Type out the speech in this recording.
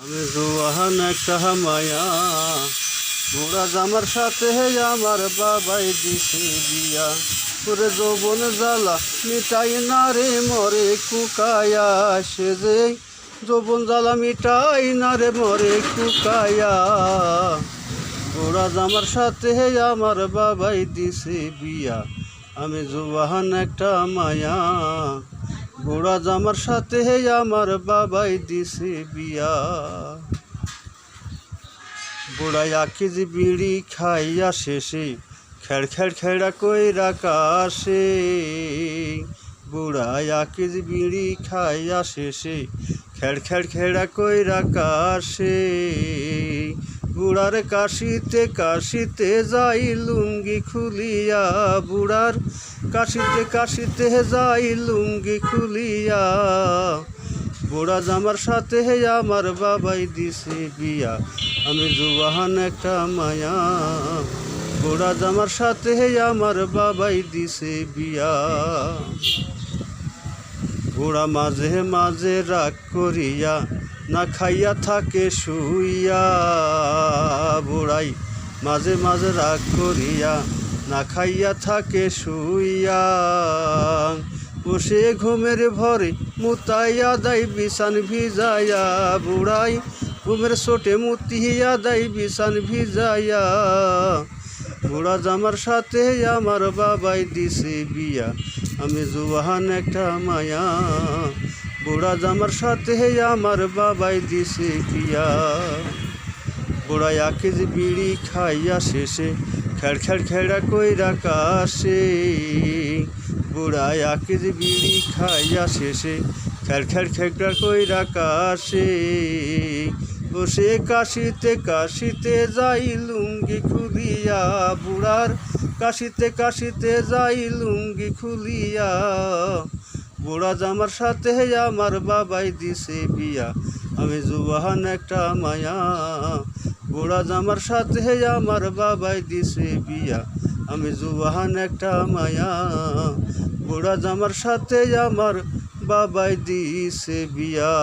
আমি জোয়ান একটা মায়া বুড়া জামার সাথে আমার বাবাই দিছে বিয়া ওরে যৌবন জ্বালা মিটাই না রে মরে কুকায়া সে যে যৌবন জ্বালা মিটাই না রে মরে কুকায়া বুড়া জামার সাথে আমার বাবাই দিছে বিয়া আমি জোয়ান একটা মায়া বুড়া জামার সাথে আমার বাবাই দিছে বিয়া বুড়াই 1 কেজি বিড়ি খাইয়া শেষে খেড় খেড় খেড়া কইরা কাশে বুড়াই 1 কেজি বিড়ি খাইয়া শেষে খেড় খেড় খেড়া কইরা কাশে বুড়ার কাশিতে কাশিতে যাই লুঙ্গি খুলিয়া বুড়ার কাশিতে কাশিতে যাই লুঙ্গি খুলিয়া বুড়া জামার সাথে আমার বাবাই দিছে বিয়া আমি জোয়ান একটা মায়া বুড়া জামার সাথে আমার বাবাই দিছে বিয়া বুড়া মাঝে মাঝে রাগ করিয়া না খাইয়া থাকে শুইয়া বুড়াই মাঝে মাঝে রাগ করিয়া না খাইয়া থাকে শুইয়া বসে ঘুমের ভরে মুতাইয়া দেয় বিছান ভিজাইয়া বুড়াই ঘুমের চোটে মুতিয়া দেয় বিছান ভিজাইয়া বুড়া জামার সাথে আমার বাবাই দিছে বিয়া আমি জোয়ান একটা মায়া বুড়া জামার সাথে আমার বাবাই দিছে বিয়া বুড়াই 1 কেজি বিড়ি খাইয়া শেষে খেড় খেড় খেড়া কইরা কাশে বুড়াই 1 কেজি বিড়ি খাইয়া শেষে খেড় খেড় খেড়া কইরা কাশে বসে কাশিতে কাশিতে যাই লুঙ্গি খুলিয়া বুড়ার কাশিতে কাশিতে যাই লুঙ্গি খুলিয়া বুড়া জামার সাথে আমার বাবাই দিছে বিয়া আমি জোয়ান একটা মায়া বুড়া জামার সাথে আমার বাবাই দিছে বিয়া আমি জোয়ান একটা মায়া বুড়া জামার সাথে আমার বাবাই দিছে বিয়া।